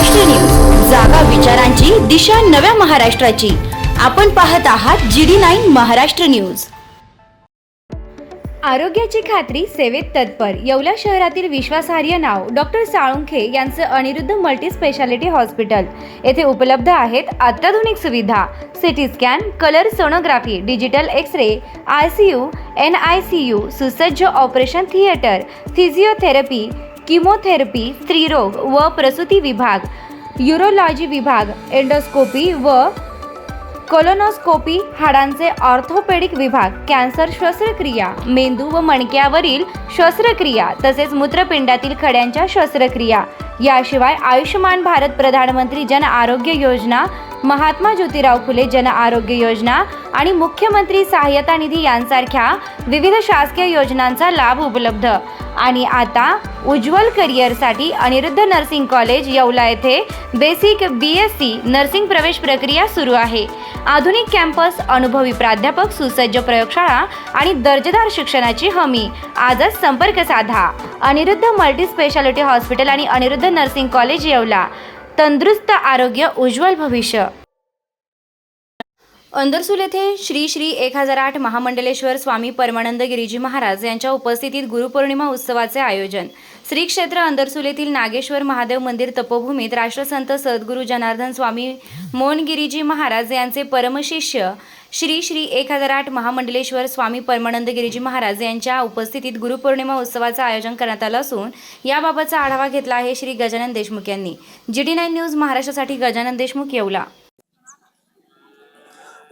Maharashtra news, जागा विचारांची, दिशा नव्या महाराष्ट्राची। आपण पाहत आहात GD9 महाराष्ट्र न्यूज। आरोग्याची खात्री, सेवेत तत्पर येवला शहरातील विश्वासार्ह नाव डॉक्टर साळुंखे यांचं अनिरुद्ध मल्टी स्पेशालिटी हॉस्पिटल येथे उपलब्ध आहेत अत्याधुनिक सुविधा, CT scan, colour sonography, digital X-ray, ICU, NICU, सुसज्ज ऑपरेशन थिएटर, फिजिओथेरपी, किमोथेरपी, स्त्रीरोग व प्रसूती विभाग, यूरोलॉजी विभाग, एंडोस्कोपी व कोलोनोस्कोपी, हाडांचे ऑर्थोपेडिक विभाग, कॅन्सर शस्त्रक्रिया, मेंदू व मणक्यावरील शस्त्रक्रिया तसेच मूत्रपिंडातील खड्यांच्या शस्त्रक्रिया, याशिवाय आयुष्यमान भारत प्रधानमंत्री जन आरोग्य योजना, महात्मा ज्योतिराव फुले जन आरोग्य योजना आणि मुख्यमंत्री सहायता निधी यांसारख्या विविध शासकीय योजनांचा लाभ उपलब्ध। आणि आता उज्ज्वल करिअरसाठी अनिरुद्ध नर्सिंग कॉलेज येवला येथे बेसिक BSc नर्सिंग प्रवेश प्रक्रिया सुरू आहे। आधुनिक कॅम्पस, अनुभवी प्राध्यापक, सुसज्ज प्रयोगशाळा आणि दर्जेदार शिक्षणाची हमी। आजच संपर्क साधा। अनिरुद्ध मल्टी स्पेशालिटी हॉस्पिटल आणि अनिरुद्ध नर्सिंग कॉलेज येवला। तंदुरुस्त आरोग्य, उज्ज्वल भविष्य। अंदरसूल येथे श्री श्री 1008 महामंडलेश्वर स्वामी परमानंद गिरीजी महाराज यांच्या उपस्थितीत गुरुपौर्णिमा उत्सवाचे आयोजन। श्री क्षेत्र अंदरसूल येथील नागेश्वर महादेव मंदिर तपोभूमीत राष्ट्रसंत सद्गुरू जनार्दन स्वामी मोहनगिरीजी महाराज यांचे परमशिष्य श्री श्री 1008 महामंडलेश्वर स्वामी परमानंद गिरीजी महाराज यांच्या उपस्थितीत गुरुपौर्णिमा उत्सवाचे आयोजन करण्यात आले असून याबाबतचा आढावा घेतला आहे श्री गजानन देशमुख यांनी। GD9 न्यूज महाराष्ट्रासाठी गजानन देशमुख येवला।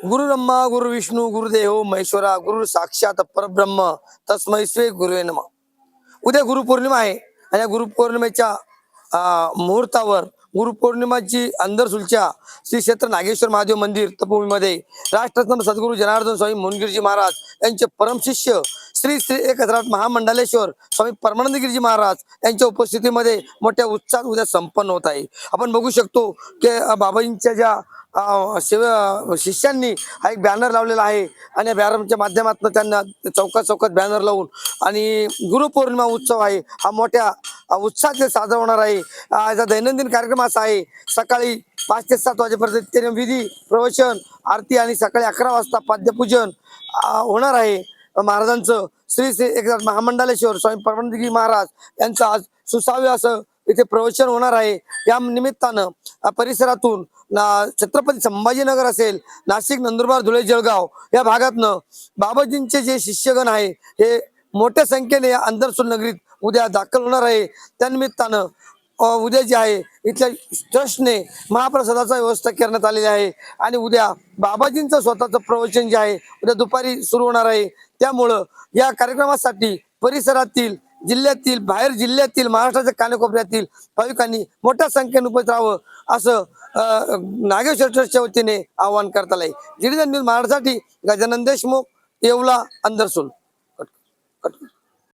गुरु ब्रह्मा गुरु विष्णू गुरुदेव महेश्वरा गुरु साक्षात परब्रह्म तस्मै श्री गुरुवे नमः। उद्या गुरुपौर्णिमा आहे आणि या गुरुपौर्णिमेच्या मुहूर्तावर गुरुपौर्णिमाची अंदरसूलच्या श्री क्षेत्र नागेश्वर महादेव मंदिर तपोभूमीमध्ये राष्ट्रसंत सद्गुरू जनार्दन स्वामी मोहनगिरीजी महाराज यांचे परमशिष्य श्री श्री 1008 महामंडलेश्वर स्वामी परमानंद गिरीजी महाराज यांच्या उपस्थितीमध्ये मोठ्या उत्साहात उद्या संपन्न होत आहे। आपण बघू शकतो की बाबांच्या ज्या शिष्यांनी हा एक बॅनर लावलेला आहे आणि या बॅनरच्या माध्यमातून त्यांना चौकात चौकात बॅनर लावून आणि गुरुपौर्णिमा उत्सव आहे हा मोठ्या उत्साहात साजरा होणार आहे। याचा दैनंदिन कार्यक्रम असा आहे, सकाळी 5 ते 7 वाजेपर्यंत विधी, प्रवचन, आरती आणि सकाळी 11 वाजता पाद्यपूजन होणार आहे। महाराजांचं श्री श्री 1008 महामंडलेश्वर स्वामी परमानंदगिरी महाराज यांचं आज सुसावे असं इथे प्रवचन होणार आहे। या निमित्तानं परिसरातून छत्रपती संभाजीनगर असेल, नाशिक, नंदुरबार, धुळे, जळगाव या भागातनं बाबाजींचे जे शिष्यगण आहे हे मोठ्या संख्येने अंदरसूल नगरीत उद्या दाखल होणार आहे। त्यानिमित्तानं उद्या जे आहे इथल्या ट्रस्टने महाप्रसादाचा व्यवस्था करण्यात आलेली आहे आणि उद्या बाबाजींचं स्वतःचं प्रवचन जे आहे उद्या दुपारी सुरू होणार आहे। त्यामुळं या कार्यक्रमासाठी परिसरातील, जिल्ह्यातील, बाहेर जिल्ह्यातील, महाराष्ट्राच्या कानाकोपऱ्यातील भाविकांनी मोठ्या संख्येने उपस्थित राहावं असं नागेश्वर ट्रस्टच्या वतीने आवाहन करता आलंय। GD9 न्यूज महाराष्ट्रासाठी गजानन देशमुख, येवला, अंदरसूल।